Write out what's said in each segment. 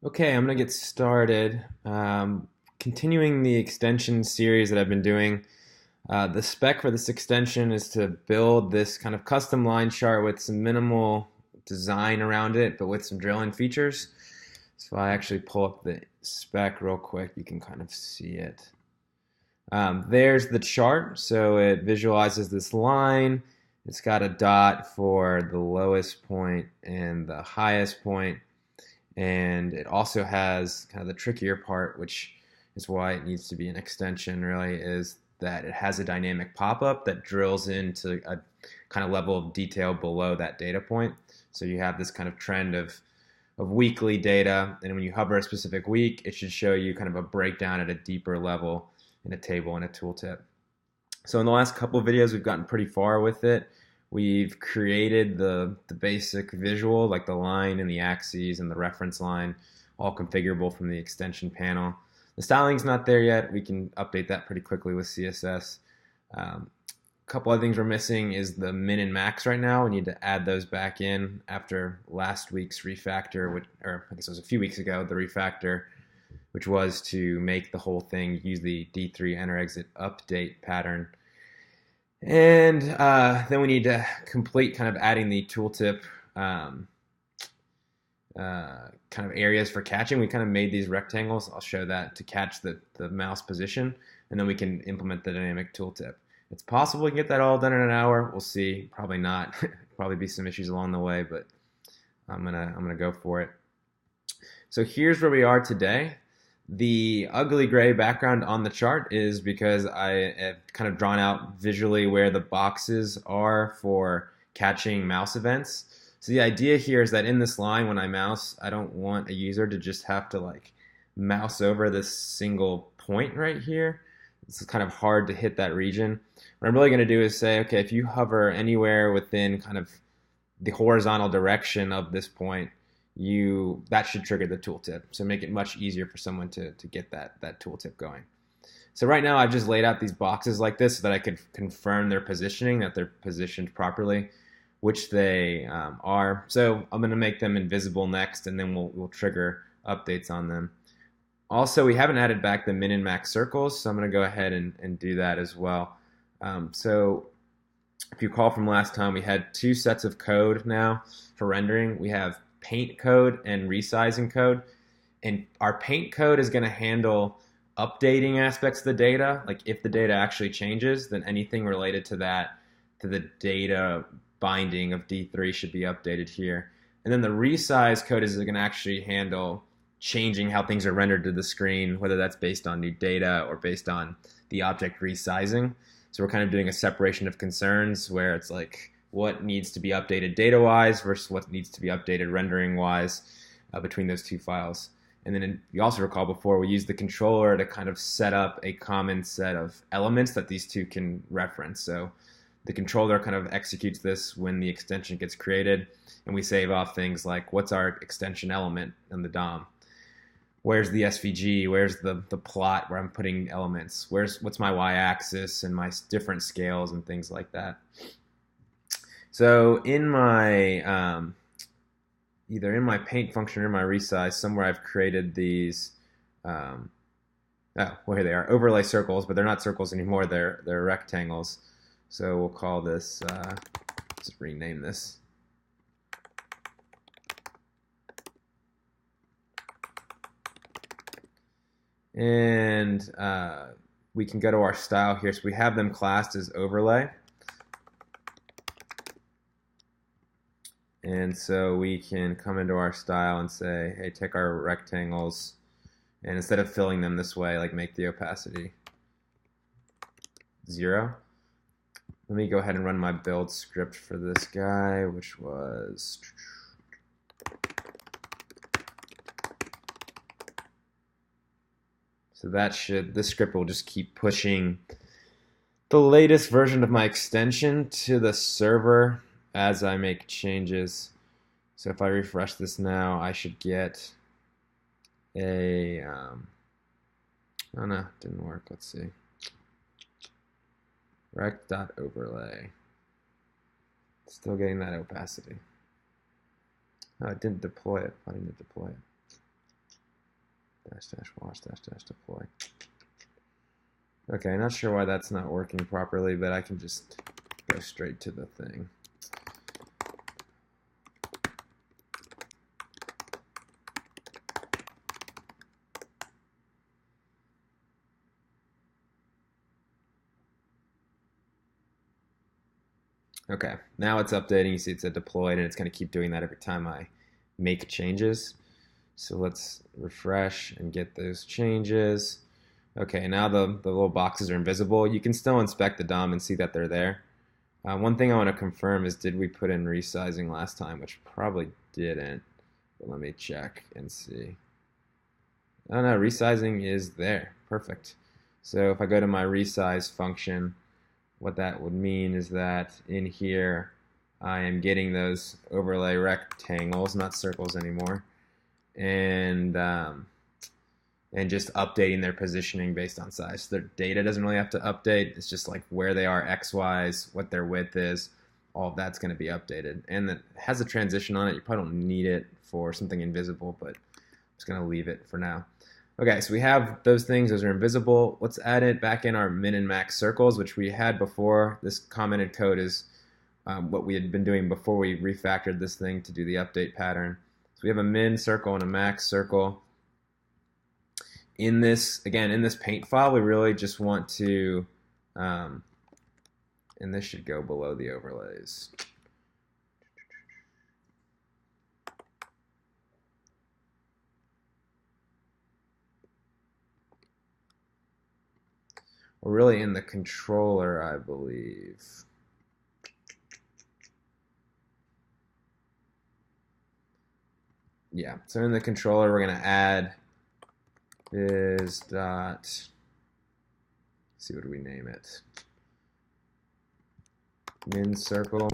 Okay, I'm gonna get started. Continuing the extension series that I've been doing. The spec for this extension is to build this kind of custom line chart with some minimal design around it, but with some drilling features. So if I actually pull up the spec real quick, you can kind of see it. There's the chart, so it visualizes this line. It's got a dot for the lowest point and the highest point. And it also has kind of the trickier part, which is why it needs to be an extension, really, is that it has a dynamic pop-up that drills into a kind of level of detail below that data point. So you have this kind of trend of weekly data, and when you hover a specific week, it should show you kind of a breakdown at a deeper level in a table and a tooltip. So in the last couple of videos, we've gotten pretty far with it. We've created the basic visual, like the line and the axes and the reference line, all configurable from the extension panel. The styling's not there yet. We can update that pretty quickly with CSS. A couple other things we're missing is the min and max right now. We need to add those back in after last week's refactor, or I guess it was a few weeks ago, the refactor, which was to make the whole thing use the D3 enter exit update pattern. And then we need to complete kind of adding the tooltip kind of areas for catching. We kind of made these rectangles. I'll show that to catch the mouse position, and then we can implement the dynamic tooltip. It's possible we can get that all done in an hour. We'll see. Probably not. Probably be some issues along the way, but I'm gonna go for it. So here's where we are today. The ugly gray background on the chart is because I have kind of drawn out visually where the boxes are for catching mouse events. So the idea here is that in this line, when I mouse, I don't want a user to just have to like mouse over this single point right here. It's kind of hard to hit that region. What I'm really going to do is say, okay, if you hover anywhere within kind of the horizontal direction of this point, that should trigger the tooltip. So make it much easier for someone to get that tooltip going. So right now I've just laid out these boxes like this so that I could confirm their positioning, that they're positioned properly, which they are. So I'm going to make them invisible next, and then we'll trigger updates on them. Also, we haven't added back the min and max circles, so I'm going to go ahead and do that as well. So if you recall from last time, we had two sets of code now for rendering. We have paint code and resizing code, and our paint code is going to handle updating aspects of the data. Like if the data actually changes, then anything related to that, to the data binding of D3 should be updated here. And then the resize code is going to actually handle changing how things are rendered to the screen, whether that's based on new data or based on the object resizing. So we're kind of doing a separation of concerns where it's like what needs to be updated data-wise versus what needs to be updated rendering-wise between those two files. And then you also recall before, we used the controller to kind of set up a common set of elements that these two can reference. So the controller kind of executes this when the extension gets created, and we save off things like what's our extension element in the DOM? Where's the SVG? Where's the plot where I'm putting elements? What's my y-axis and my different scales and things like that? So in my either in my paint function or my resize, somewhere I've created these. Well, here they are, overlay circles, but they're not circles anymore. They're rectangles. So we'll call this. Let's rename this. And we can go to our style here. So we have them classed as overlay. And so we can come into our style and say, hey, take our rectangles, and instead of filling them this way, like make the opacity 0. Let me go ahead and run my build script for this guy, which was so this script will just keep pushing the latest version of my extension to the server as I make changes. So if I refresh this now, I should get a, oh no, didn't work, let's see. Rect.overlay. Still getting that opacity. Oh, it didn't deploy it. I didn't deploy it. dash dash wash dash dash deploy. Okay, not sure why that's not working properly, but I can just go straight to the thing. Okay, now it's updating. You see it said deployed, and it's going to keep doing that every time I make changes. So let's refresh and get those changes. Okay, now the little boxes are invisible. You can still inspect the DOM and see that they're there. One thing I want to confirm is, did we put in resizing last time, which probably didn't. But let me check and see. Oh no, resizing is there. Perfect. So if I go to my resize function, what that would mean is that in here I am getting those overlay rectangles, not circles anymore, and just updating their positioning based on size. So their data doesn't really have to update. It's just like where they are x-wise, what their width is. All of that's going to be updated. And it has a transition on it. You probably don't need it for something invisible, but I'm just going to leave it for now. Okay, so we have those things. Those are invisible. Let's add it back in our min and max circles, which we had before. This commented code is what we had been doing before we refactored this thing to do the update pattern. So we have a min circle and a max circle. In this, again, in this paint file, we really just want to, and this should go below the overlays. We're really in the controller, I believe. Yeah, so in the controller, we're going to add viz dot, see, what do we name it? Min circle,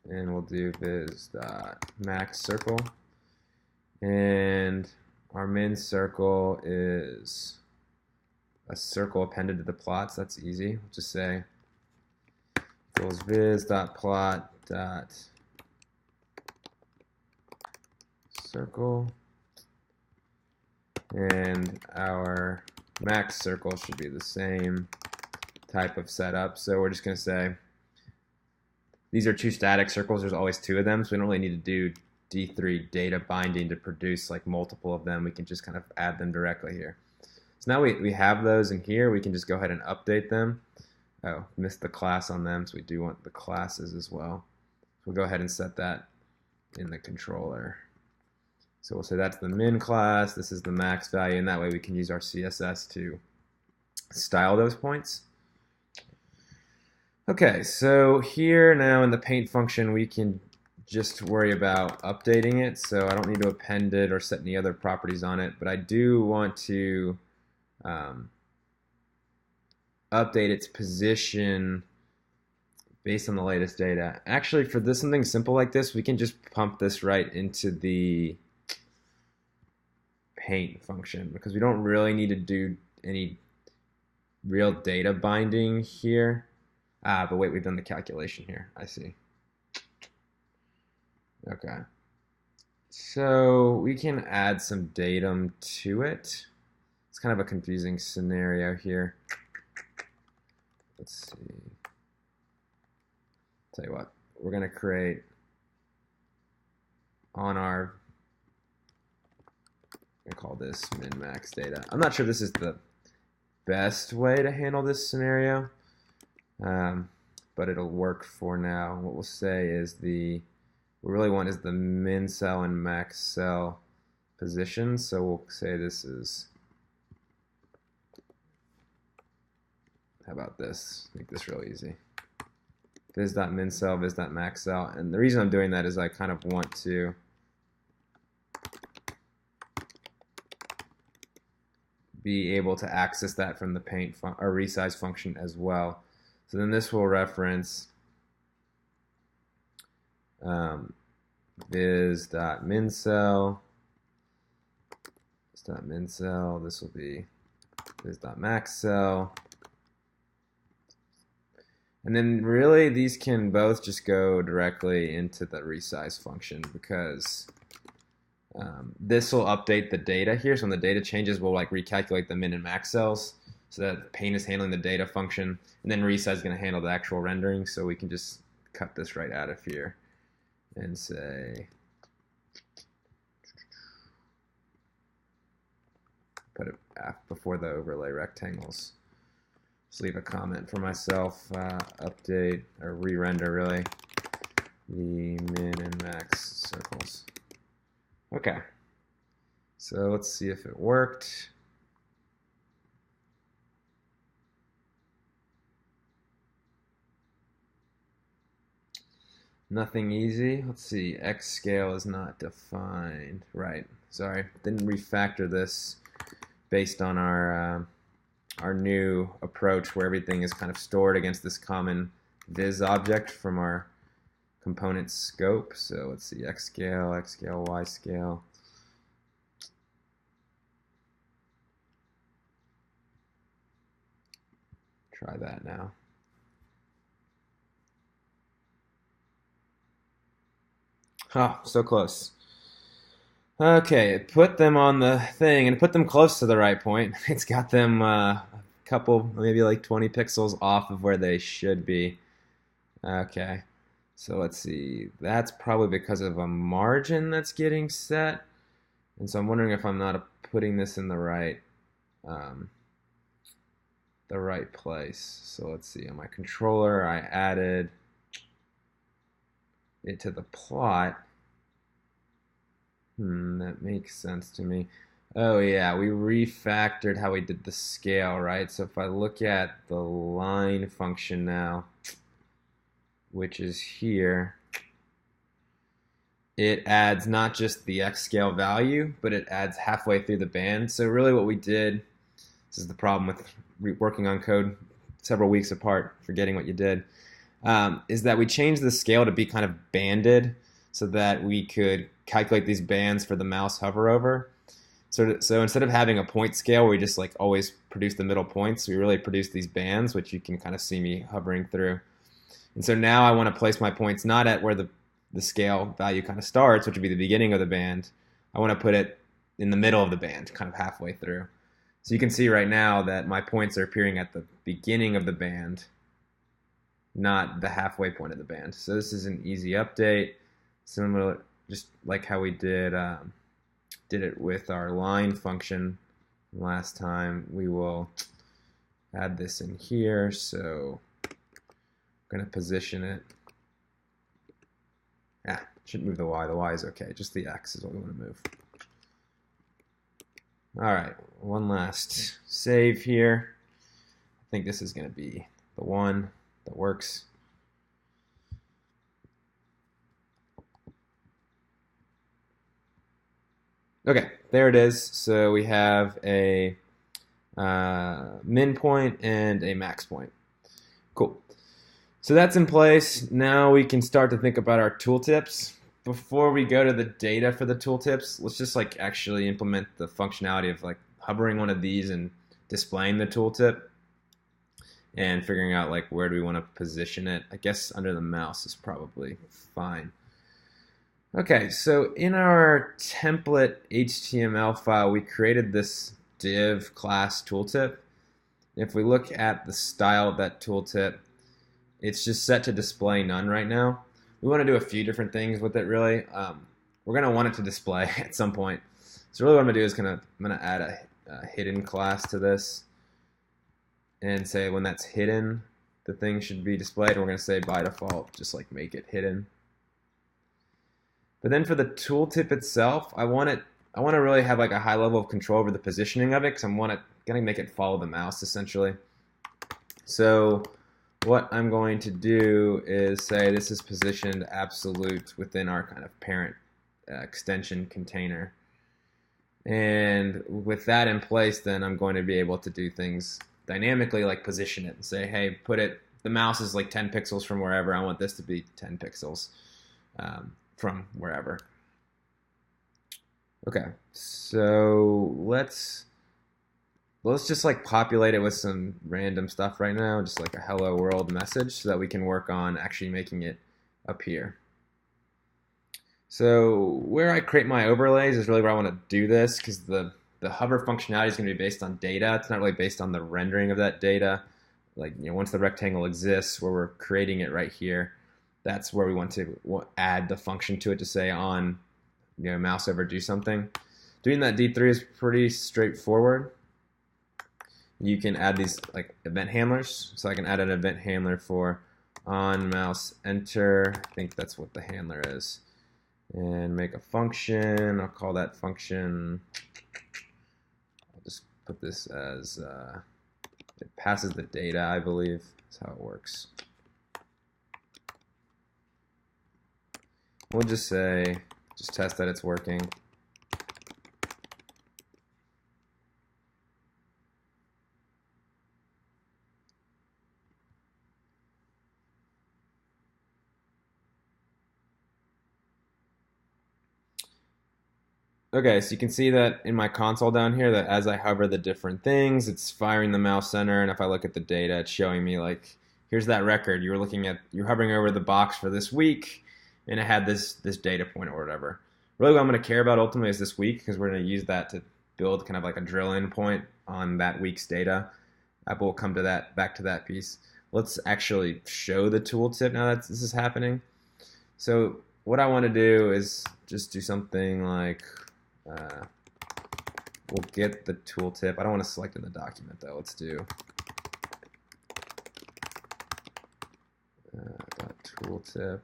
and we'll do viz dot max circle, and our min circle is a circle appended to the plots. That's easy. We'll just say equals viz dot plot dot circle, and our max circle should be the same type of setup. So we're just going to say these are two static circles. There's always two of them, so we don't really need to do D3 data binding to produce like multiple of them. We can just kind of add them directly here. So now we have those in here. We can just go ahead and update them. Oh, missed the class on them, so we do want the classes as well. So we'll go ahead and set that in the controller. So we'll say that's the min class, this is the max value, and that way we can use our CSS to style those points. Okay, so here now in the paint function, we can just worry about updating it. So I don't need to append it or set any other properties on it, but I do want to update its position based on the latest data. Actually, for this, something simple like this, we can just pump this right into the paint function because we don't really need to do any real data binding here. But wait, we've done the calculation here. I see. Okay. So we can add some datum to it. It's kind of a confusing scenario here. Let's see. Tell you what, we're going to create on our, I'm going to call this min-max data. I'm not sure this is the best way to handle this scenario, but it'll work for now. What we'll say is what we really want is the min cell and max cell position. So we'll say this is, how about this? Make this real easy. Viz.min cell, viz.max cell. And the reason I'm doing that is I kind of want to be able to access that from the paint or resize function as well. So then this will reference viz.min_cell, viz.min_cell. This will be viz.max_cell. And then really these can both just go directly into the resize function because This will update the data here. So when the data changes, we'll like recalculate the min and max cells. So that pane is handling the data function, and then resize is going to handle the actual rendering. So we can just cut this right out of here and say, put it before the overlay rectangles. Just leave a comment for myself, update or re-render really the min and max circles. Okay, so let's see if it worked. Nothing easy. Let's see, X scale is not defined. Right, sorry, didn't refactor this based on our new approach where everything is kind of stored against this common viz object from our component scope. So let's see, X scale, Y scale. Try that now. Oh, so close. Okay, put them on the thing and put them close to the right point. It's got them a couple, maybe like 20 pixels off of where they should be. Okay, so let's see. That's probably because of a margin that's getting set. And so I'm wondering if I'm not putting this in the right place. So let's see. On my controller, I added it to the plot. That makes sense to me. Oh yeah, we refactored how we did the scale, right? So if I look at the line function now, which is here, it adds not just the X scale value, but it adds halfway through the band. So really what we did, this is the problem with working on code several weeks apart, forgetting what you did, is that we changed the scale to be kind of banded so that we could calculate these bands for the mouse hover over. So instead of having a point scale where we just like always produce the middle points, we really produce these bands, which you can kind of see me hovering through. And so now I want to place my points not at where the scale value kind of starts, which would be the beginning of the band. I want to put it in the middle of the band, kind of halfway through. So you can see right now that my points are appearing at the beginning of the band, not the halfway point of the band. So this is an easy update, similar, just like how we did it with our line function last time. We will add this in here. So I'm going to position it. Shouldn't move the Y. The Y is okay. Just the X is what we want to move. All right, one last save here. I think this is going to be the one that works. Okay, there it is. So we have a min point and a max point. Cool. So that's in place. Now we can start to think about our tooltips. Before we go to the data for the tooltips, let's just like actually implement the functionality of like hovering one of these and displaying the tooltip and figuring out like where do we want to position it. I guess under the mouse is probably fine. Okay, so in our template HTML file, we created this div class tooltip. If we look at the style of that tooltip, it's just set to display none right now. We want to do a few different things with it, really. We're going to want it to display at some point. So really what I'm going to do is I'm going to add a hidden class to this and say when that's hidden, the thing should be displayed. And we're going to say by default, just like make it hidden. But then for the tooltip itself, I want to really have like a high level of control over the positioning of it because I'm going to make it follow the mouse essentially. So what I'm going to do is say this is positioned absolute within our kind of parent extension container. And with that in place, then I'm going to be able to do things dynamically like position it and say, hey, the mouse is like 10 pixels from wherever. I want this to be 10 pixels from wherever. Okay, so let's just like populate it with some random stuff right now, just like a hello world message so that we can work on actually making it appear. So where I create my overlays is really where I want to do this, because the hover functionality is going to be based on data. It's not really based on the rendering of that data. Like, once the rectangle exists, where we're creating it right here, that's where we want to add the function to it to say on, mouse over do something. Doing that D3 is pretty straightforward. You can add these like event handlers. So I can add an event handler for on mouse enter. I think that's what the handler is. And make a function. I'll call that function. I'll just put this as it passes the data, I believe. That's how it works. We'll just say, just test that it's working. Okay, so you can see that in my console down here that as I hover the different things, it's firing the mouse center, and if I look at the data, it's showing me like, here's that record. You're hovering over the box for this week, and it had this data point or whatever. Really what I'm going to care about ultimately is this week, because we're going to use that to build kind of like a drill-in point on that week's data. We'll come to that, back to that piece. Let's actually show the tooltip now that this is happening. So what I want to do is just do something like, we'll get the tooltip. I don't want to select in the document though. Let's do .tooltip.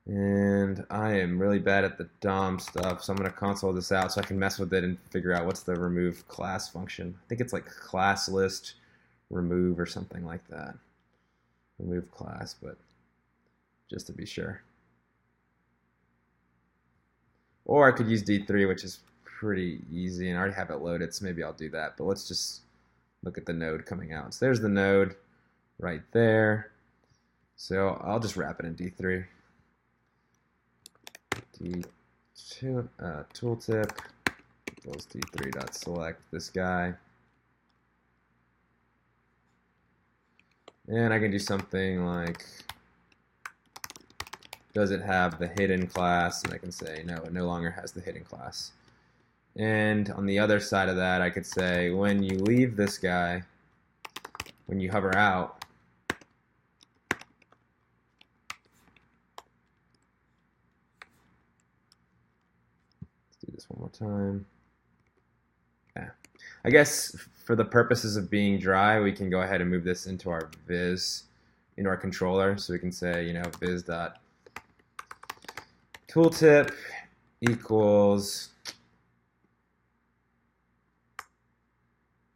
And I am really bad at the DOM stuff, so I'm going to console this out so I can mess with it and figure out what's the remove class function. I think it's like class list remove or something like that. Remove class, but just to be sure. Or I could use D3, which is pretty easy, and I already have it loaded, so maybe I'll do that. But let's just look at the node coming out. So there's the node right there. So I'll just wrap it in D3. D2 tooltip equals D3.select this guy. And I can do something like, does it have the hidden class? And I can say, no, it no longer has the hidden class. And on the other side of that, I could say, when you leave this guy, when you hover out, let's do this one more time. Yeah. I guess for the purposes of being dry, we can go ahead and move this into our viz, into our controller. So we can say, viz.tooltip equals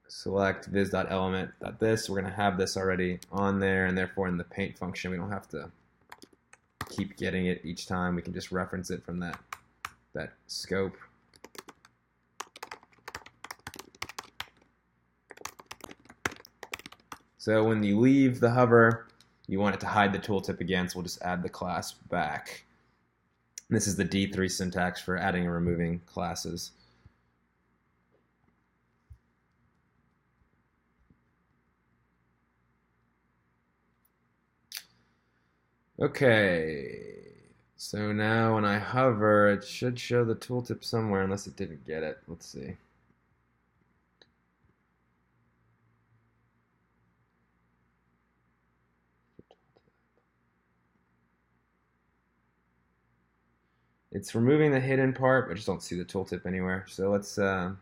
select viz.element.this. We're going to have this already on there, and therefore in the paint function, we don't have to keep getting it each time. We can just reference it from that scope. So when you leave the hover, you want it to hide the tooltip again, so we'll just add the class back. This is the D3 syntax for adding and removing classes. Okay, so now when I hover, it should show the tooltip somewhere, unless it didn't get it. Let's see. It's removing the hidden part, but I just don't see the tooltip anywhere. So let's add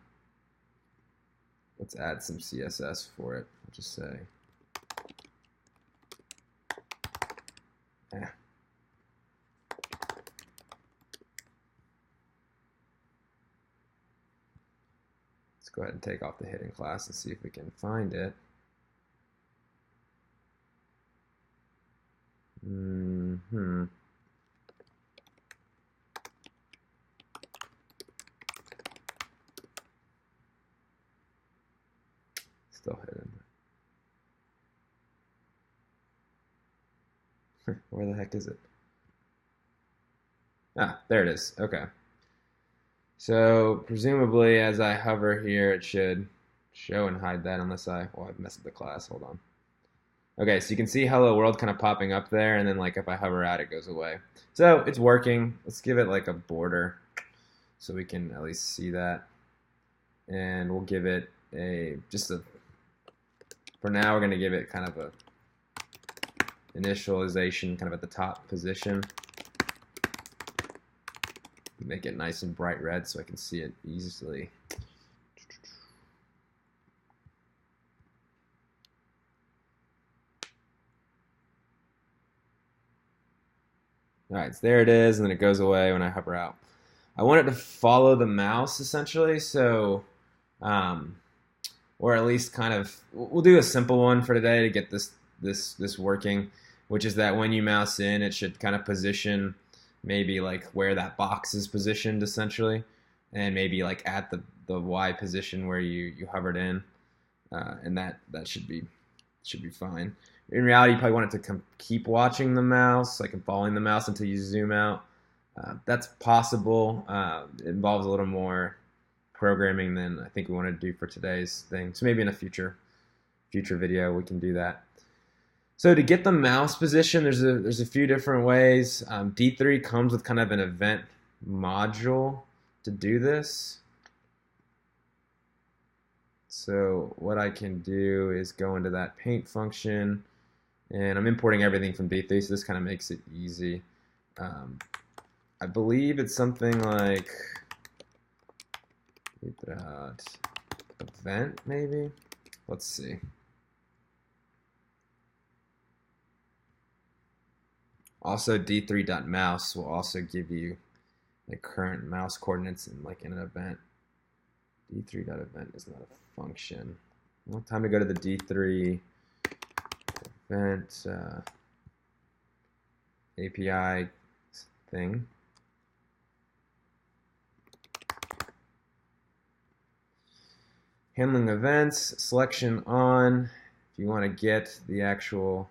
some CSS for it. I'll just say, yeah. Let's go ahead and take off the hidden class and see if we can find it. Still hidden. Where the heck is it? Ah, there it is. Okay. So presumably as I hover here, it should show and hide that, unless I've messed with the class. Hold on. Okay, so you can see hello world kind of popping up there, and then like if I hover out, it goes away. So it's working. Let's give it like a border so we can at least see that. And we'll give it for now we're going to give it kind of a initialization kind of at the top position. Make it nice and bright red so I can see it easily. Alright, so there it is, and then it goes away when I hover out. I want it to follow the mouse essentially, so or at least kind of, we'll do a simple one for today to get this working, which is that when you mouse in, it should kind of position maybe like where that box is positioned essentially, and maybe like at the Y position where you hovered in, and that should be fine. In reality, you probably want it to keep watching the mouse, like following the mouse until you zoom out. That's possible. It involves a little more programming than I think we want to do for today's thing. So maybe in a future video we can do that. So to get the mouse position, there's a few different ways. D3 comes with kind of an event module to do this. So what I can do is go into that paint function, and I'm importing everything from D3, so this kind of makes it easy. I believe it's something like event, maybe? Let's see. Also, d3.mouse will also give you the current mouse coordinates in like in an event. d3.event is not a function. Well, time to go to the d3 event API thing. Handling events, selection on. If you want to get the actual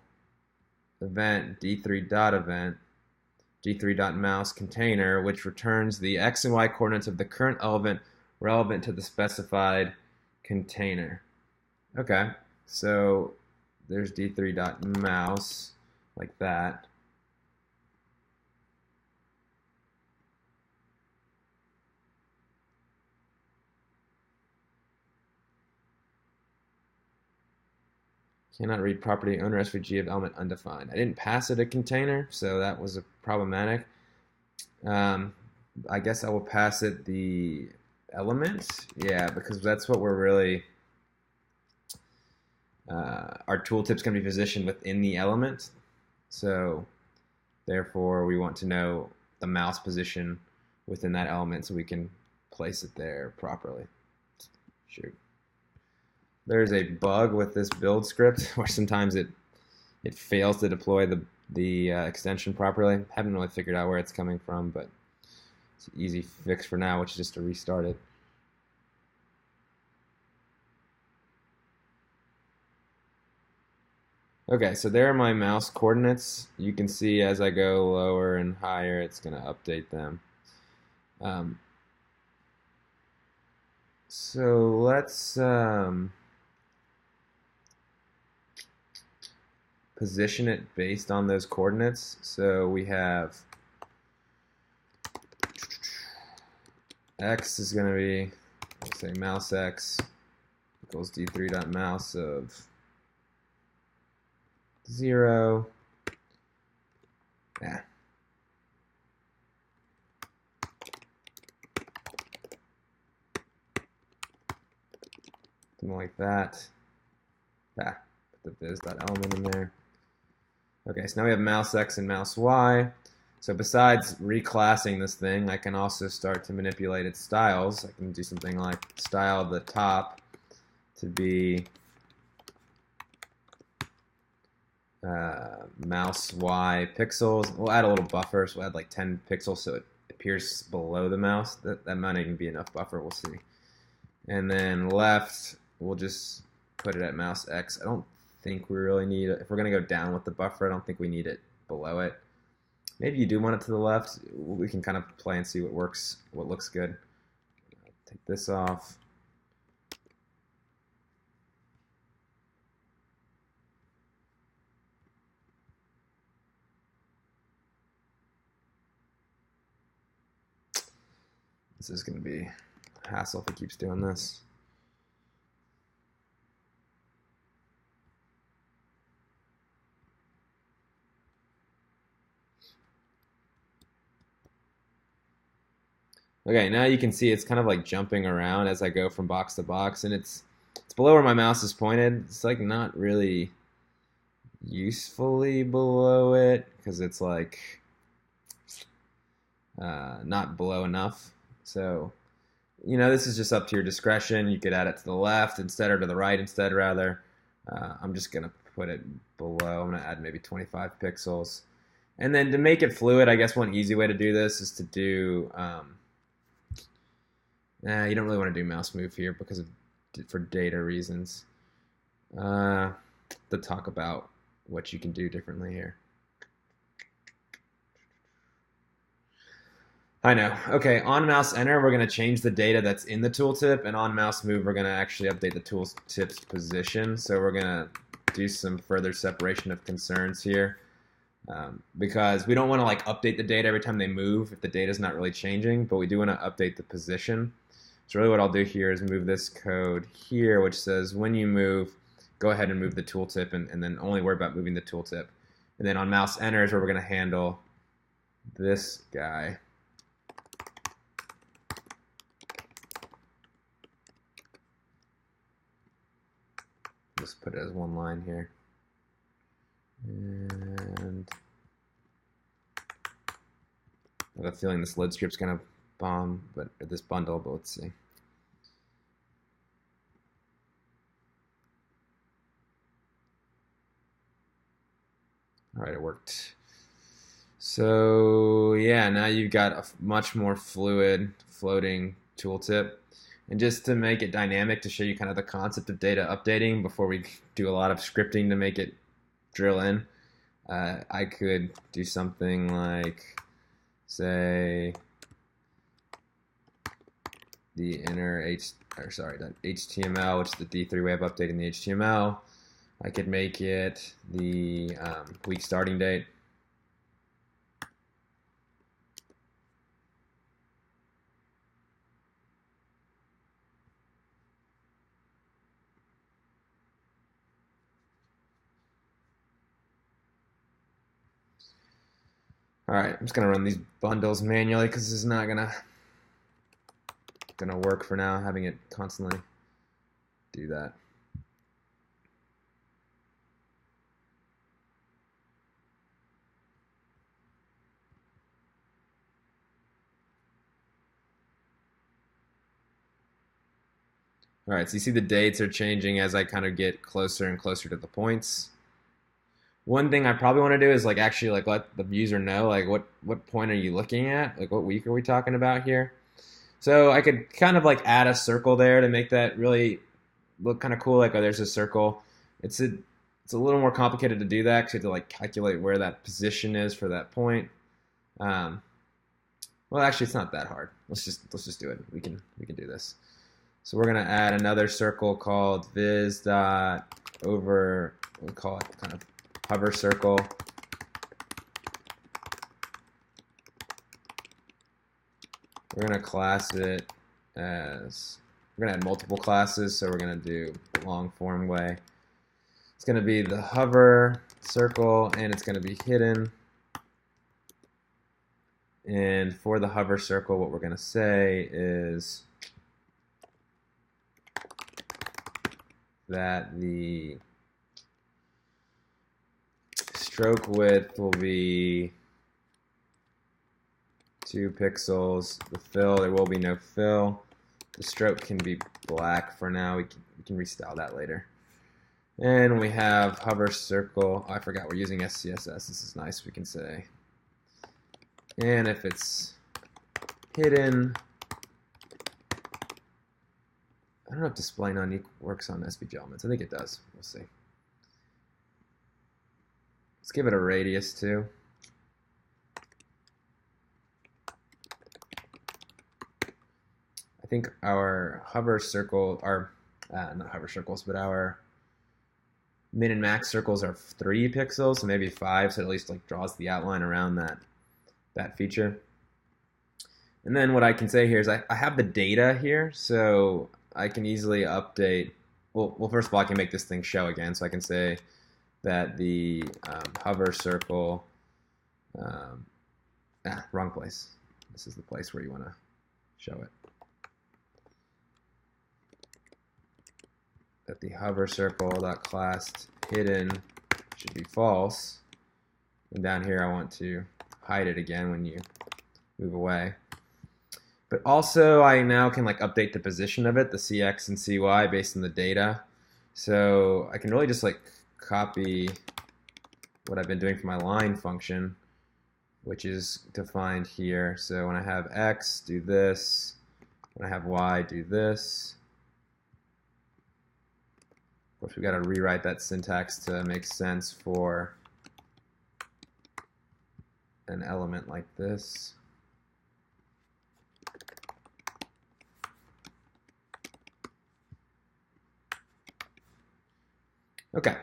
event, d3.event, d3.mouse container, which returns the x and y coordinates of the current element relevant to the specified container. Okay, so there's d3.mouse like that. Cannot read property owner SVG of element undefined. I didn't pass it a container, so that was problematic. I guess I will pass it the element. Yeah, because that's what we're really, our tooltip's going to be positioned within the element. So therefore we want to know the mouse position within that element so we can place it there properly. Shoot. There's a bug with this build script where sometimes it fails to deploy the extension properly. Haven't really figured out where it's coming from, but it's an easy fix for now, which is just to restart it. Okay, so there are my mouse coordinates. You can see as I go lower and higher, it's going to update them. So let's position it based on those coordinates. So we have x is going to be, let's say mouse x equals d3.mouse of 0. Yeah. Something like that. Yeah. Put the viz.element in there. Okay, so now we have mouse x and mouse y. So besides reclassing this thing, I can also start to manipulate its styles. I can do something like style the top to be mouse y pixels. We'll add a little buffer, so we'll add like 10 pixels so it appears below the mouse. That might even be enough buffer, we'll see. And then left, we'll just put it at mouse x. I don't think we really need it. If we're going to go down with the buffer, I don't think we need it below it. Maybe you do want it to the left. We can kind of play and see what works, what looks good. Take this off. This is going to be a hassle if it keeps doing this. Okay, now you can see it's kind of like jumping around as I go from box to box, and it's below where my mouse is pointed. It's like not really usefully below it because it's like not below enough. So, you know, this is just up to your discretion. You could add it to the left instead or to the right instead, rather. I'm just going to put it below. I'm going to add maybe 25 pixels. And then to make it fluid, I guess one easy way to do this is to do... you don't really want to do mouse move here because for data reasons. To talk about what you can do differently here. I know. Okay, on mouse enter, we're going to change the data that's in the tooltip, and on mouse move, we're going to actually update the tooltip's position. So we're going to do some further separation of concerns here, because we don't want to like update the data every time they move if the data is not really changing, but we do want to update the position. So really what I'll do here is move this code here, which says when you move, go ahead and move the tooltip, and then only worry about moving the tooltip. And then on mouse enter is where we're going to handle this guy. Just put it as one line here. And I have a feeling this lid script's going to bomb, but this bundle, but let's see. All right, it worked. So yeah, now you've got a much more fluid floating tooltip. And just to make it dynamic, to show you kind of the concept of data updating before we do a lot of scripting to make it drill in, I could do something like, say, the inner the HTML, which is the D3 way of updating the HTML. I could make it the week starting date. All right, I'm just gonna run these bundles manually because this is not gonna work for now, having it constantly do that. All right, so you see the dates are changing as I kind of get closer and closer to the points. One thing I probably want to do is like actually like let the user know like what point are you looking at? Like what week are we talking about here? So I could kind of like add a circle there to make that really look kind of cool. Like, oh, there's a circle. It's a little more complicated to do that because you have to like calculate where that position is for that point. Well, actually, it's not that hard. Let's just do it. We can do this. So we're gonna add another circle called viz dot over. We'll call it kind of hover circle. We're gonna class it as, we're gonna add multiple classes, so we're gonna do the long form way. It's gonna be the hover circle, and it's gonna be hidden. And for the hover circle, what we're gonna say is that the stroke width will be 2 pixels. The fill, there will be no fill. The stroke can be black for now. We can restyle that later. And we have hover circle. Oh, I forgot we're using SCSS. This is nice. We can say, and if it's hidden, I don't know if display non-equal works on SVG elements. I think it does. We'll see. Let's give it a radius too. I think our hover circle, not hover circles, but our min and max circles are 3 pixels, so maybe 5, so it at least like draws the outline around that feature. And then what I can say here is I have the data here, so I can easily update. Well, first of all, I can make this thing show again, so I can say that the hover circle, wrong place. This is the place where you want to show it. That the hover circle.class hidden should be false. And down here I want to hide it again when you move away. But also I now can like update the position of it, the CX and CY based on the data. So I can really just like copy what I've been doing for my line function, which is defined here. So when I have X, do this. When I have Y, do this. Of course, we've got to rewrite that syntax to make sense for an element like this. Okay.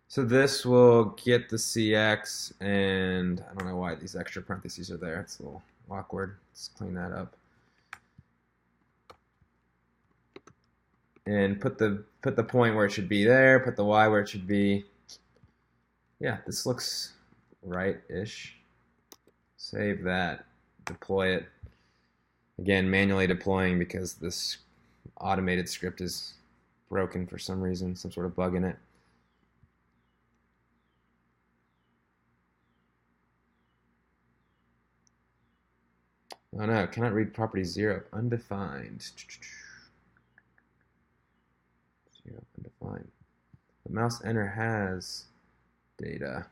So this will get the CX, and I don't know why these extra parentheses are there. It's a little awkward. Let's clean that up. And put the point where it should be there, put the Y where it should be. Yeah, this looks right-ish. Save that, deploy it. Again, manually deploying because this automated script is broken for some reason, some sort of bug in it. Oh no, cannot read property 0, undefined. 0, undefined. The mouse enter has data.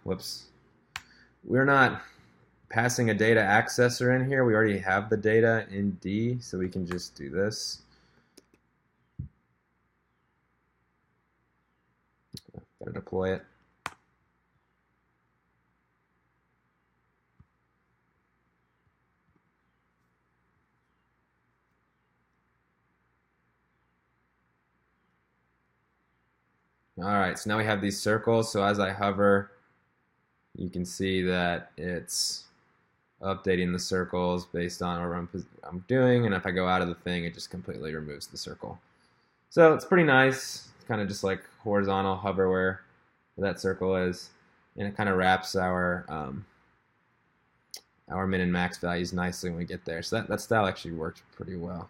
Whoops. We're not passing a data accessor in here. We already have the data in D, so we can just do this. Gotta deploy it. All right, so now we have these circles. So as I hover, you can see that it's updating the circles based on what I'm doing. And if I go out of the thing, it just completely removes the circle. So it's pretty nice. It's kind of just like horizontal hover where that circle is. And it kind of wraps our min and max values nicely when we get there. So that style actually worked pretty well.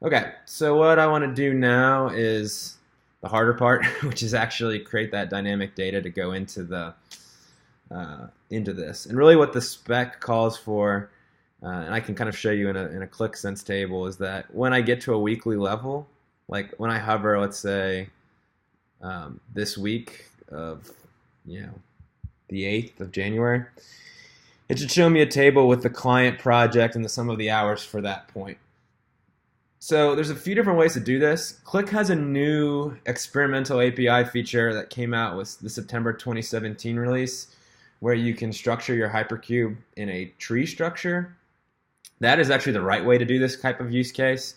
Okay, so what I want to do now is the harder part, which is actually create that dynamic data to go into the into this. And really what the spec calls for, and I can kind of show you in a Qlik Sense table, is that when I get to a weekly level, like when I hover, let's say this week of the 8th of January, it should show me a table with the client project and the sum of the hours for that point. So there's a few different ways to do this. Qlik has a new experimental API feature that came out with the September 2017 release, where you can structure your hypercube in a tree structure. That is actually the right way to do this type of use case.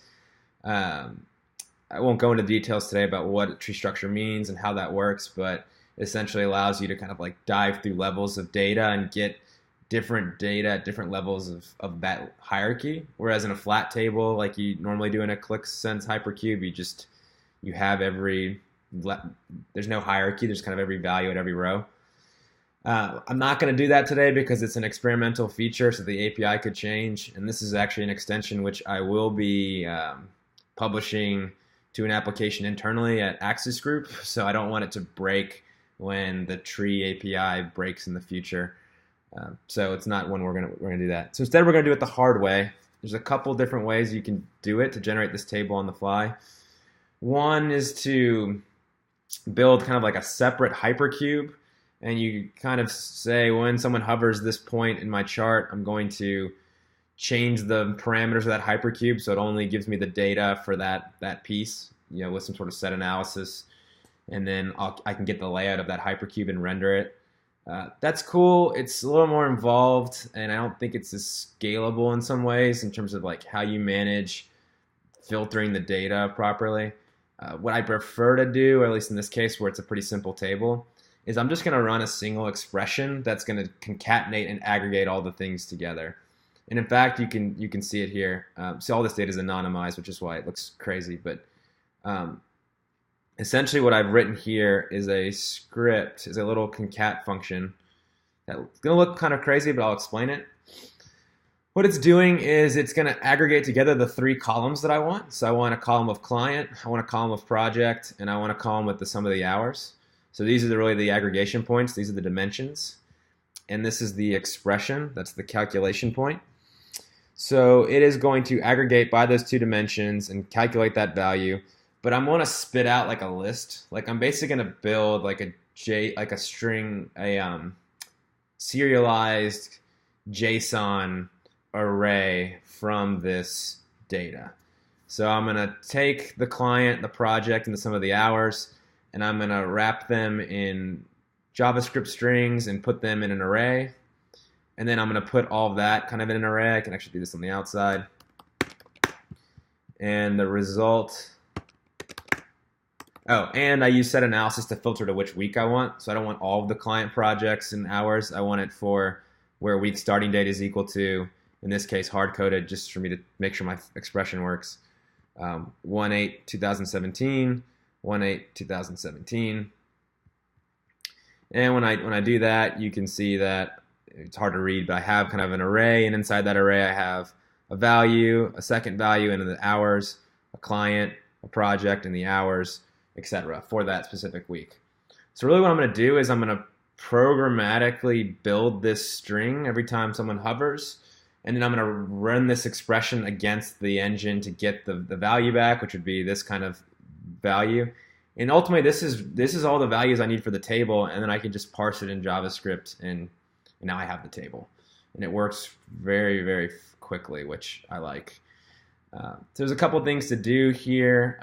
I won't go into details today about what a tree structure means and how that works, but it essentially allows you to kind of like dive through levels of data and get different data at different levels of that hierarchy. Whereas in a flat table, like you normally do in a Qlik Sense hypercube, you have there's no hierarchy, there's kind of every value at every row. I'm not going to do that today because it's an experimental feature, so the API could change. And this is actually an extension which I will be publishing to an application internally at Axis Group, so I don't want it to break when the tree API breaks in the future. So it's not when we're gonna do that. So instead we're gonna do it the hard way. There's a couple different ways you can do it to generate this table on the fly. One is to build kind of like a separate hypercube, and you kind of say when someone hovers this point in my chart, I'm going to change the parameters of that hypercube so it only gives me the data for that piece, with some sort of set analysis, and then I can get the layout of that hypercube and render it. That's cool. It's a little more involved, and I don't think it's as scalable in some ways in terms of like how you manage filtering the data properly. What I prefer to do, or at least in this case where it's a pretty simple table, is I'm just going to run a single expression that's going to concatenate and aggregate all the things together. And in fact, you can see it here. See, all this data is anonymized, which is why it looks crazy. But essentially what I've written here is a script, is a little concat function that's going to look kind of crazy, but I'll explain it. What it's doing is it's going to aggregate together the 3 columns that I want. So I want a column of client, I want a column of project, and I want a column with the sum of the hours. So these are really the aggregation points. These are the dimensions. And this is the expression. That's the calculation point. So it is going to aggregate by those 2 dimensions and calculate that value. But I'm going to spit out like a list. Like I'm basically going to build like a string, serialized JSON array from this data. So I'm going to take the client, the project, and the sum of the hours, and I'm going to wrap them in JavaScript strings and put them in an array. And then I'm going to put all of that kind of in an array. I can actually do this on the outside. And the result... Oh, and I use set analysis to filter to which week I want. So I don't want all of the client projects and hours. I want it for where week starting date is equal to, in this case, hard-coded, just for me to make sure my expression works. 1/8/2017, 1/8/2017. And when I do that, you can see that it's hard to read, but I have kind of an array, and inside that array I have a value, a second value, and the hours, a client, a project, and the hours, etc. for that specific week. So really what I'm going to do is I'm going to programmatically build this string every time someone hovers, and then I'm going to run this expression against the engine to get the value back, which would be this kind of value. And ultimately, this is all the values I need for the table, and then I can just parse it in JavaScript, and now I have the table. And it works very, very quickly, which I like. So there's a couple things to do here.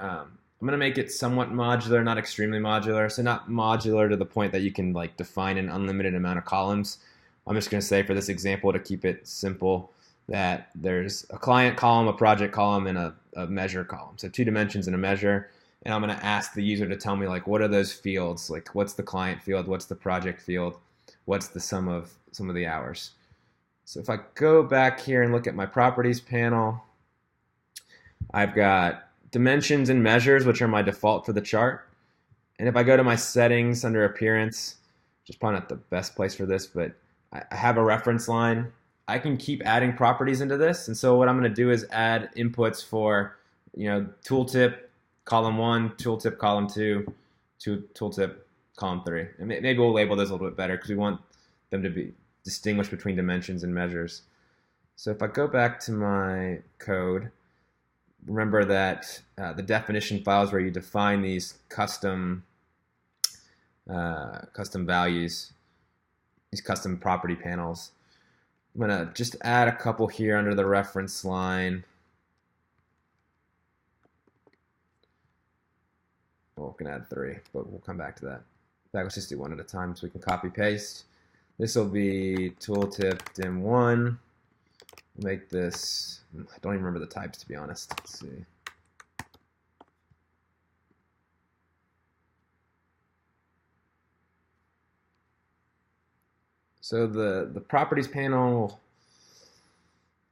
I'm going to make it somewhat modular, not extremely modular. So not modular to the point that you can like define an unlimited amount of columns. I'm just going to say for this example, to keep it simple, that there's a client column, a project column, and a measure column. So 2 dimensions and a measure. And I'm going to ask the user to tell me, like, what are those fields? Like, what's the client field? What's the project field? What's the sum of the hours? So if I go back here and look at my properties panel, I've got dimensions and measures, which are my default for the chart. And if I go to my settings under appearance, which is probably not the best place for this, but I have a reference line. I can keep adding properties into this. And so what I'm going to do is add inputs for, tooltip column 1, tooltip column 2, tooltip column 3. And maybe we'll label this a little bit better because we want them to be distinguished between dimensions and measures. So if I go back to my code, remember that the definition files where you define these custom values, these custom property panels. I'm going to just add a couple here under the reference line. Well, we can add 3, but we'll come back to that. In fact, let's just do one at a time so we can copy paste. This will be tooltip dim1. Make this, I don't even remember the types, to be honest. Let's see. So the properties panel,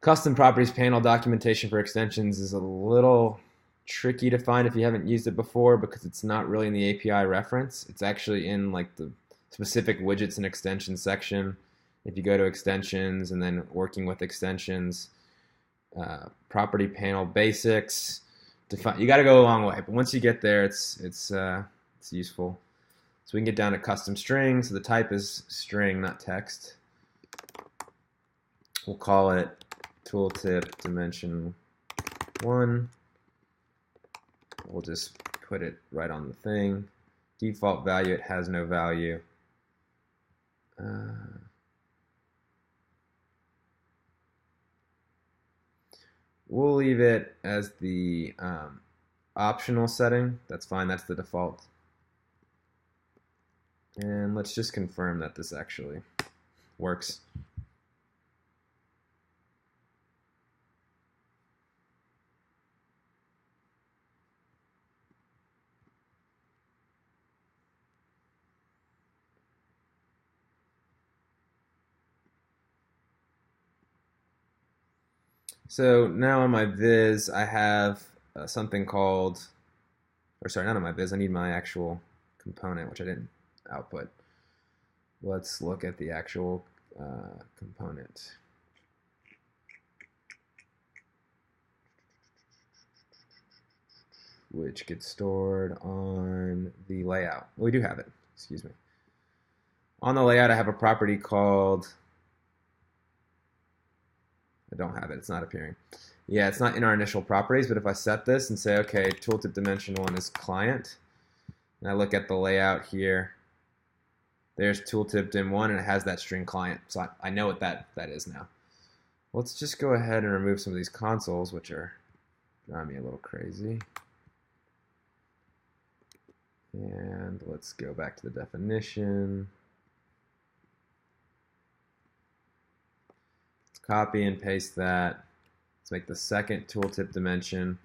custom properties panel documentation for extensions is a little tricky to find if you haven't used it before because it's not really in the API reference. It's actually in like the specific widgets and extensions section. If you go to extensions and then working with extensions, property panel basics, you got to go a long way. But once you get there, it's useful. So we can get down to custom string. So the type is string, not text. We'll call it tooltip dimension 1. We'll just put it right on the thing. Default value, it has no value. We'll leave it as the optional setting. That's fine, that's the default. And let's just confirm that this actually works. So now on my viz, I have something called, or sorry, not on my viz, I need my actual component, which I didn't output. Let's look at the actual component. Which gets stored on the layout. Well, we do have it, excuse me. On the layout, I have a property called, I don't have it, it's not appearing. Yeah, it's not in our initial properties, but if I set this and say, okay, tooltip dimension 1 is client, and I look at the layout here, there's tooltip dim1, and it has that string client, so I know what that is now. Let's just go ahead and remove some of these consoles, which are driving me a little crazy. And let's go back to the definition. Let's copy and paste that. Let's make the second tooltip dimension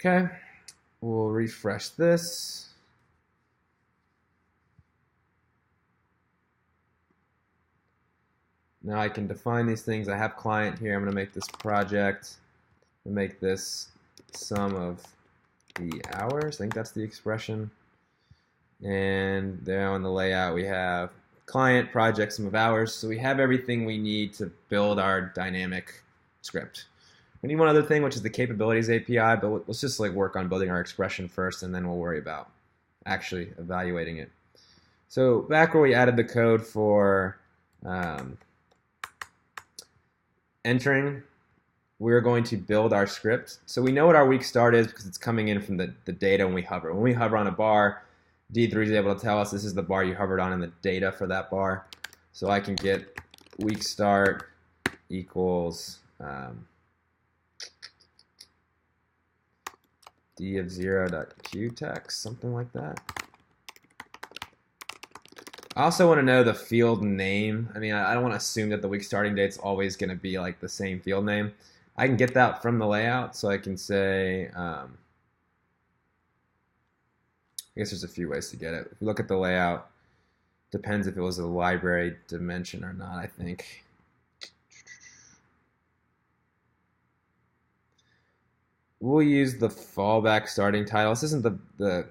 okay. We'll refresh this. Now I can define these things. I have client here. I'm going to make this project. I'm going to make this sum of the hours. I think that's the expression. And there on the layout we have client, project, sum of hours. So we have everything we need to build our dynamic script. We need one other thing, which is the capabilities API, but let's just like work on building our expression first, and then we'll worry about actually evaluating it. So back where we added the code for entering, we're going to build our script. So we know what our week start is because it's coming in from the data when we hover. When we hover on a bar, D3 is able to tell us this is the bar you hovered on and the data for that bar. So I can get week start equals d of 0.qtext, something like that. I also want to know the field name. I mean, I don't want to assume that the week starting date's always going to be like the same field name. I can get that from the layout, so I can say, I guess there's a few ways to get it. If you look at the layout, depends if it was a library dimension or not, I think. We'll use the fallback starting title. This isn't the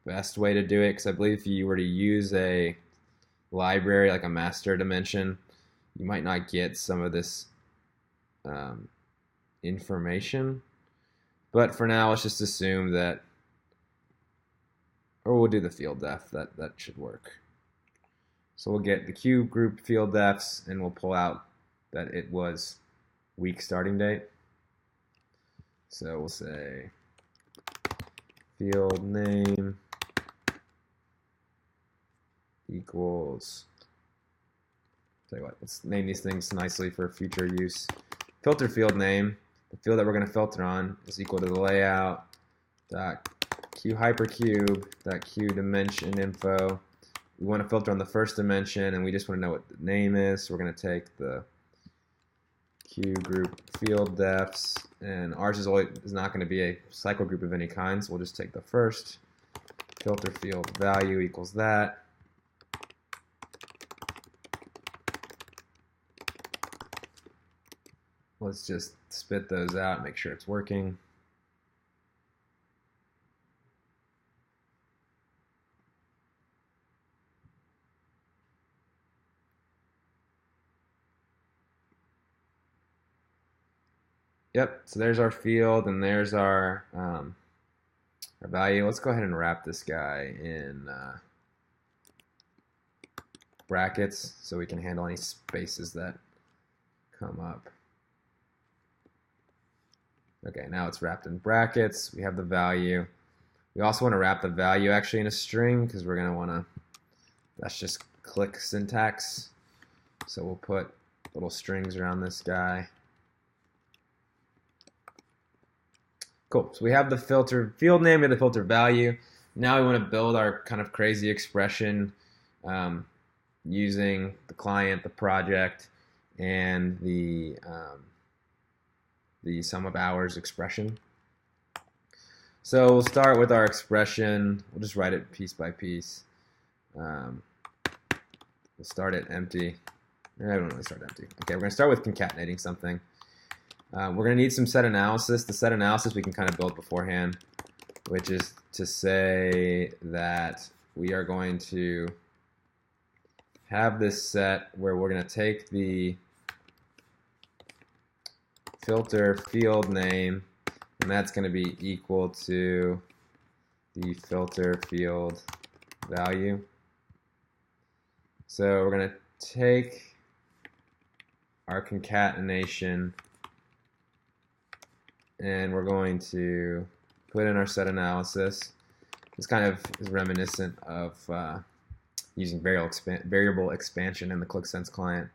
best way to do it, because I believe if you were to use a library like a master dimension, you might not get some of this information. But for now, let's just assume that, or we'll do the field def. That should work. So we'll get the Q group field defs, and we'll pull out that it was week starting date. So we'll say field name equals, tell you what, let's name these things nicely for future use. Filter field name, the field that we're going to filter on, is equal to the layout dot q hypercube dot q dimension info. We want to filter on the first dimension, and we just want to know what the name is. So we're going to take the Q group field defs, and ours is not going to be a cycle group of any kind, so we'll just take the first. Filter field value equals that. Let's just spit those out, make sure it's working. Yep, so there's our field, and there's our value. Let's go ahead and wrap this guy in brackets so we can handle any spaces that come up. Okay, now it's wrapped in brackets. We have the value. We also want to wrap the value actually in a string, because we're going to want to, that's just Qlik syntax. So we'll put little strings around this guy. Cool. So we have the filter field name, we have the filter value. Now we want to build our kind of crazy expression using the client, the project, and the sum of hours expression. So we'll start with our expression. We'll just write it piece by piece. We'll start it empty. I don't really start empty. Okay, we're going to start with concatenating something. We're going to need some set analysis. The set analysis we can kind of build beforehand, which is to say that we are going to have this set where we're going to take the filter field name, and that's going to be equal to the filter field value. So we're going to take our concatenation and we're going to put in our set analysis. This kind of is reminiscent of using variable expansion in the Qlik Sense client.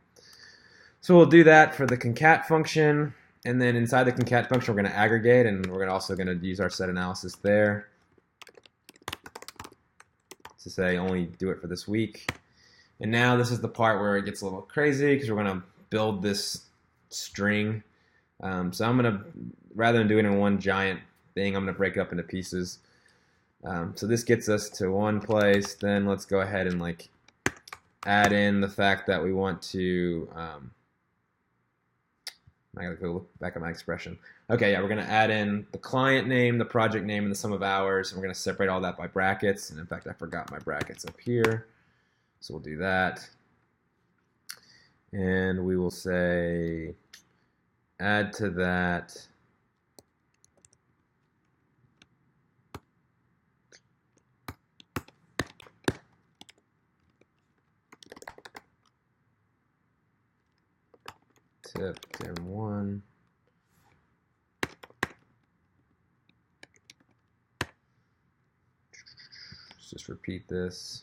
So we'll do that for the concat function, and then inside the concat function we're going to aggregate, and we're also going to use our set analysis there to say only do it for this week. And now this is the part where it gets a little crazy because we're going to build this string. So I'm going to, rather than doing it in one giant thing, I'm going to break it up into pieces. So this gets us to one place. Then let's go ahead and like add in the fact that we want to, I gotta go look back at my expression. Okay, yeah, we're gonna add in the client name, the project name, and the sum of hours, and we're gonna separate all that by brackets. And in fact, I forgot my brackets up here, so we'll do that. And we will say, add to that tip dim1. Let's just repeat this.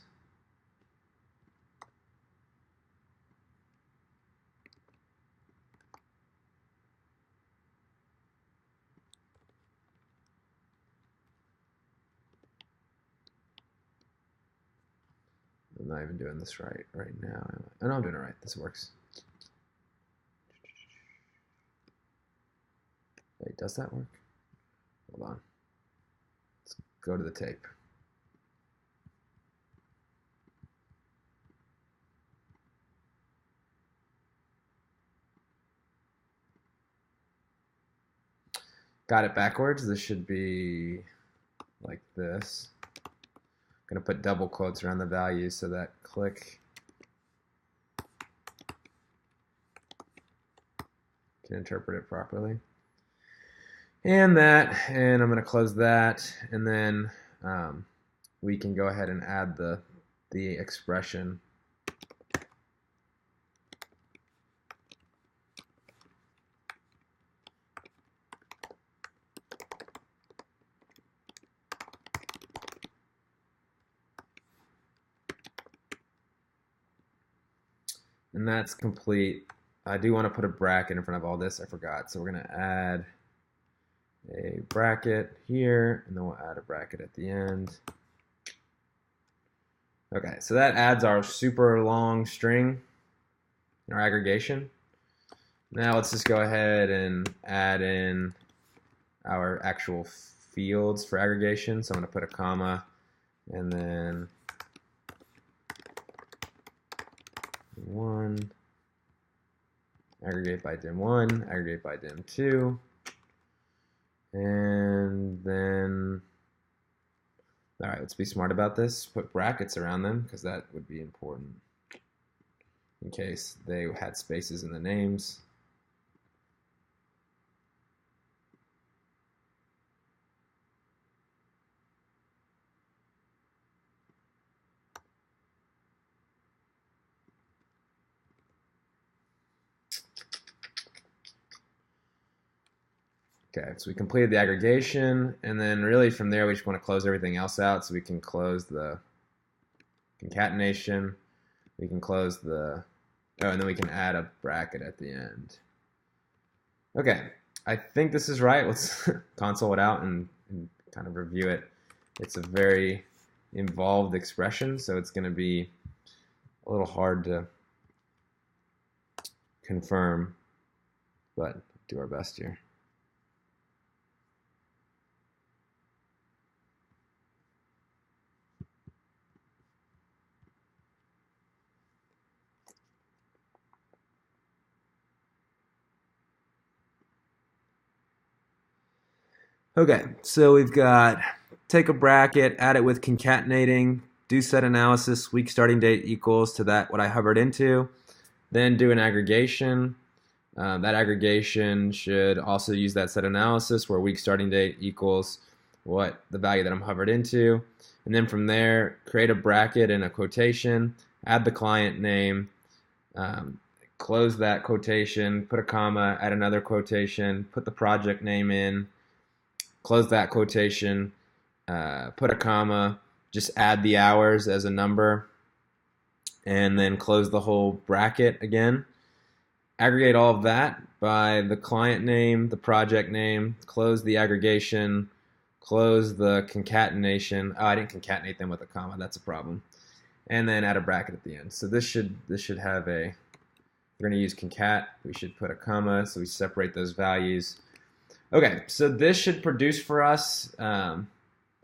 I'm not even doing this right now. Oh, no, I'm doing it right. This works. Wait, does that work? Hold on. Let's go to the tape. Got it backwards. This should be like this. I'm going to put double quotes around the values so that Qlik can interpret it properly. And I'm going to close that, and then we can go ahead and add the expression. And that's complete. I do want to put a bracket in front of all this. I forgot. So we're going to add a bracket here, and then we'll add a bracket at the end. Okay, so that adds our super long string in our aggregation. Now let's just go ahead and add in our actual fields for aggregation. So I'm going to put a comma, and then 1, aggregate by dim1, aggregate by dim2, and then, all right, let's be smart about this. Put brackets around them because that would be important in case they had spaces in the names. Okay, so we completed the aggregation, and then really from there we just want to close everything else out. So we can close the concatenation, we can close the, oh, and then we can add a bracket at the end. Okay, I think this is right. Let's console it out and kind of review it. It's a very involved expression, so it's going to be a little hard to confirm, but do our best here. Okay, so we've got take a bracket, add it with concatenating, do set analysis, week starting date equals to that what I hovered into, then do an aggregation. That aggregation should also use that set analysis where week starting date equals what the value that I'm hovered into. And then from there, create a bracket and a quotation, add the client name, close that quotation, put a comma, add another quotation, put the project name in, close that quotation, put a comma, just add the hours as a number, and then close the whole bracket again. Aggregate all of that by the client name, the project name, close the aggregation, close the concatenation. Oh, I didn't concatenate them with a comma. That's a problem. And then add a bracket at the end. So this should have a, we're going to use concat. We should put a comma so we separate those values. Okay, so this should produce for us a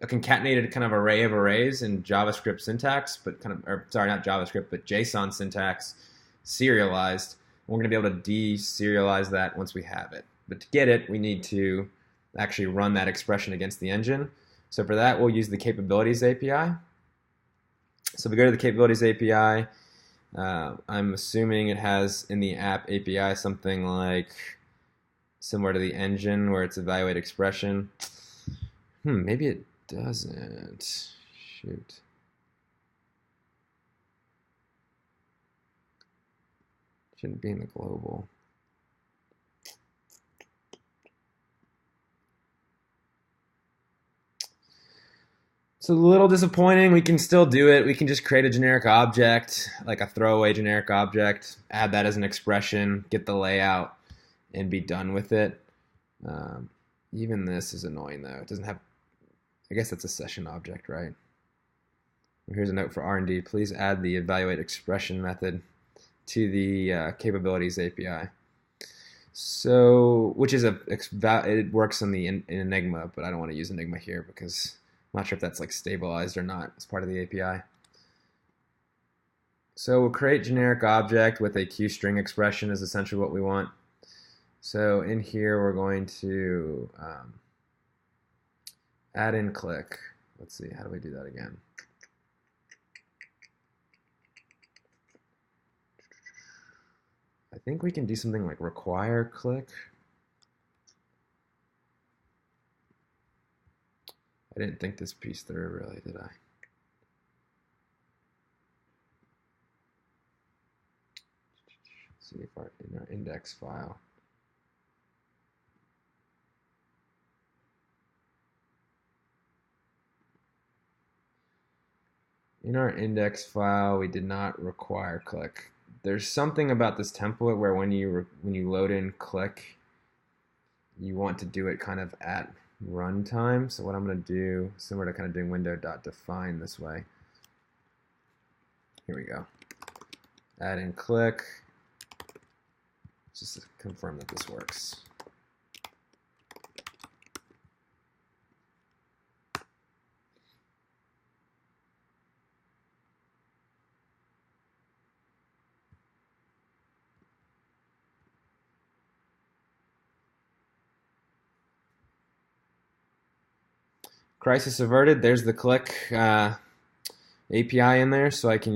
concatenated kind of array of arrays in JavaScript syntax, but kind of, or sorry, not JavaScript, but JSON syntax, serialized. We're going to be able to deserialize that once we have it. But to get it, we need to actually run that expression against the engine. So for that, we'll use the Capabilities API. So if we go to the Capabilities API, I'm assuming it has in the app API something like similar to the engine where it's evaluate expression. Maybe it doesn't. Shoot. Shouldn't be in the global. It's a little disappointing. We can still do it. We can just create a generic object, like a throwaway generic object, add that as an expression, get the layout, and be done with it. Even this is annoying though. It doesn't have, I guess that's a session object, right? Here's a note for R&D. Please add the evaluate expression method to the Capabilities API. So, which is it works in in Enigma, but I don't want to use Enigma here because I'm not sure if that's like stabilized or not as part of the API. So we'll create generic object with a QString expression is essentially what we want. So in here we're going to add in Qlik. Let's see, how do we do that again? I think we can do something like require Qlik. I didn't think this piece through really, did I? Let's see if in our index file. In our index file, we did not require Qlik. There's something about this template where when you load in Qlik, you want to do it kind of at runtime. So what I'm going to do, similar to kind of doing window.define this way. Here we go. Add in Qlik. Just to confirm that this works. Crisis averted. There's the Qlik API in there, so I can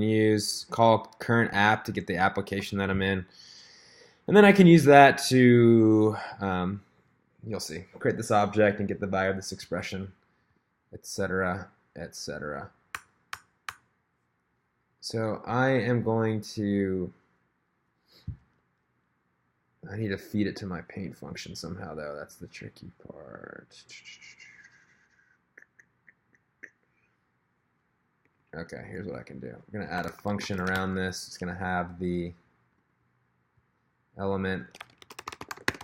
call current app to get the application that I'm in, and then I can use that to you'll see, create this object and get the value of this expression, etc., etc. So I am going to. I need to feed it to my paint function somehow, though. That's the tricky part. Okay, here's what I can do. I'm going to add a function around this. It's going to have the element,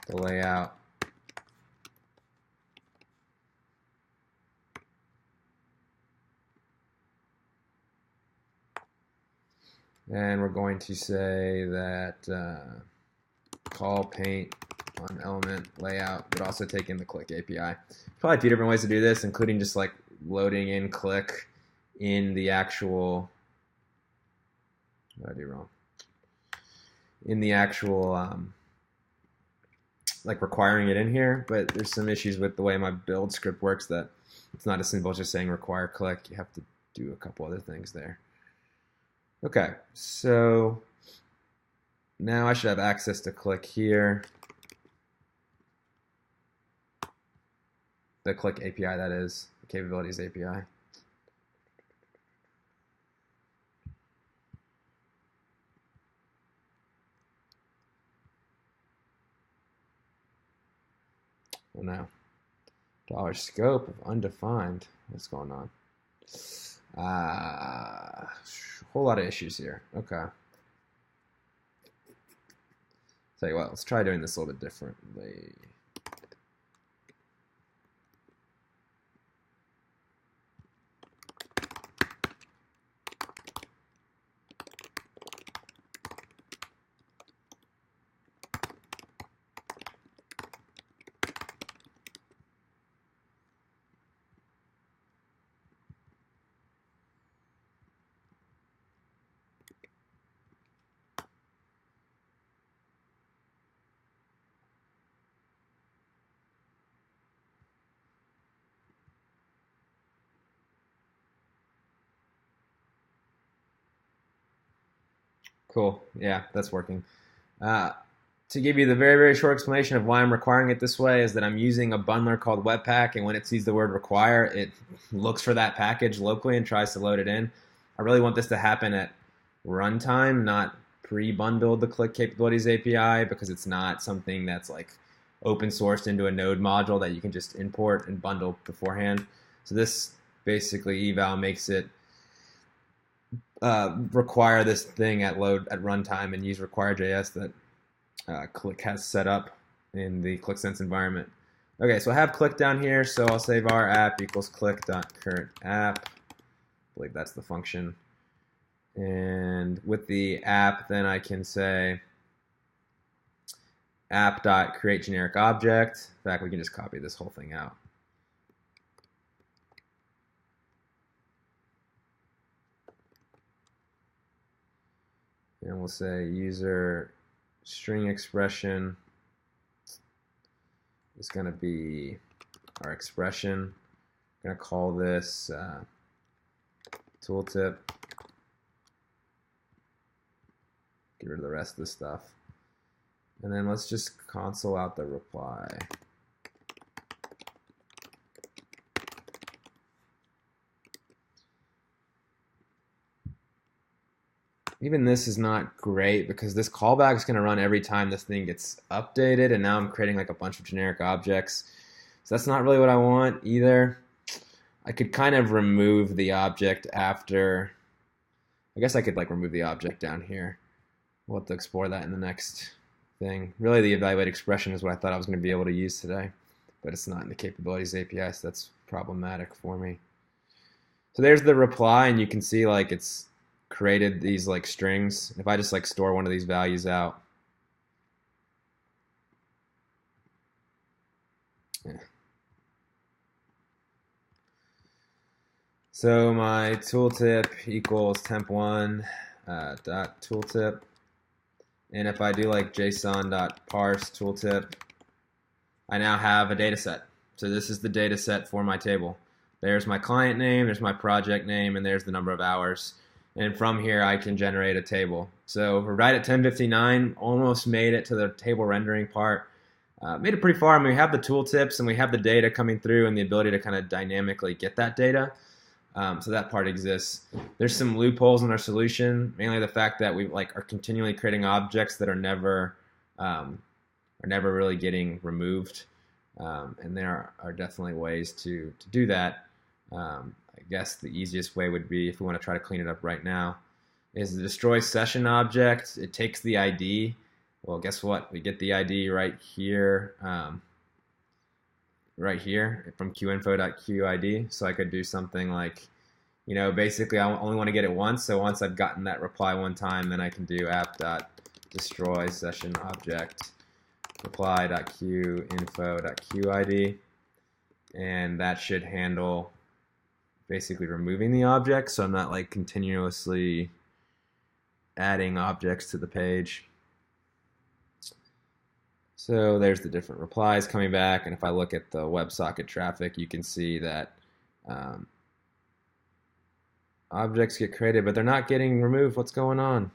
the layout, And we're going to say that call paint on element layout would also take in the Qlik API. Probably a few different ways to do this, including just like loading in Qlik in the actual, what did I do wrong? In the actual, like requiring it in here, but there's some issues with the way my build script works that it's not as simple as just saying require Qlik. You have to do a couple other things there. Okay, so now I should have access to Qlik here. The Qlik API, that is, the capabilities API. Well, now, $scope of undefined. What's going on? A whole lot of issues here. Okay. Tell you what, let's try doing this a little bit differently. Cool. Yeah, that's working. To give you the very, very short explanation of why I'm requiring it this way is that I'm using a bundler called Webpack, and when it sees the word require, it looks for that package locally and tries to load it in. I really want this to happen at runtime, not pre-bundled the Qlik capabilities API, because it's not something that's like open sourced into a node module that you can just import and bundle beforehand. So this basically eval makes it require this thing at runtime and use require.js that Qlik has set up in the Qlik Sense environment. Okay, so I have Qlik down here, so I'll say var app equals Qlik.current app. I believe that's the function. And with the app, then I can say app.create generic object. In fact, we can just copy this whole thing out. And we'll say user string expression is going to be our expression. I'm going to call this tooltip. Get rid of the rest of the stuff. And then let's just console out the reply. Even this is not great because this callback is going to run every time this thing gets updated, and now I'm creating like a bunch of generic objects. So that's not really what I want either. I could kind of remove the object after. I guess I could like remove the object down here. We'll have to explore that in the next thing. Really, the evaluate expression is what I thought I was going to be able to use today, but it's not in the capabilities API, so that's problematic for me. So there's the reply, and you can see like it's created these like strings. If I just like store one of these values out, yeah. So my tooltip equals temp1 dot tooltip, and if I do like JSON dot parse tooltip, I now have a data set. So this is the data set for my table. There's my client name, there's my project name, and there's the number of hours. And from here, I can generate a table. So we're right at 10:59, almost made it to the table rendering part. Made it pretty far, and we have the tooltips, and we have the data coming through, and the ability to kind of dynamically get that data. So that part exists. There's some loopholes in our solution, mainly the fact that we like are continually creating objects that are never really getting removed. And there are definitely ways to do that. I guess the easiest way would be, if we want to try to clean it up right now, is the destroy session object. It takes the ID. Well, guess what? We get the ID right here, from Qinfo.QID. So I could do something like Basically I only want to get it once. So once I've gotten that reply one time, then I can do app.destroy session object reply.queueinfo.queue and that should handle basically removing the object, so I'm not like continuously adding objects to the page. So there's the different replies coming back, and if I look at the WebSocket traffic, you can see that objects get created, but they're not getting removed. What's going on?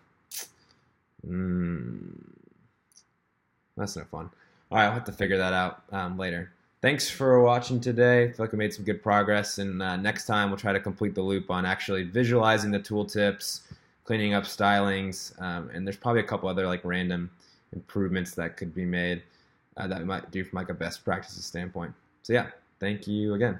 That's no fun. All right, I'll have to figure that out later. Thanks for watching today. I feel like I made some good progress, and next time we'll try to complete the loop on actually visualizing the tooltips, cleaning up stylings, and there's probably a couple other like random improvements that could be made that we might do from like a best practices standpoint. So yeah, thank you again.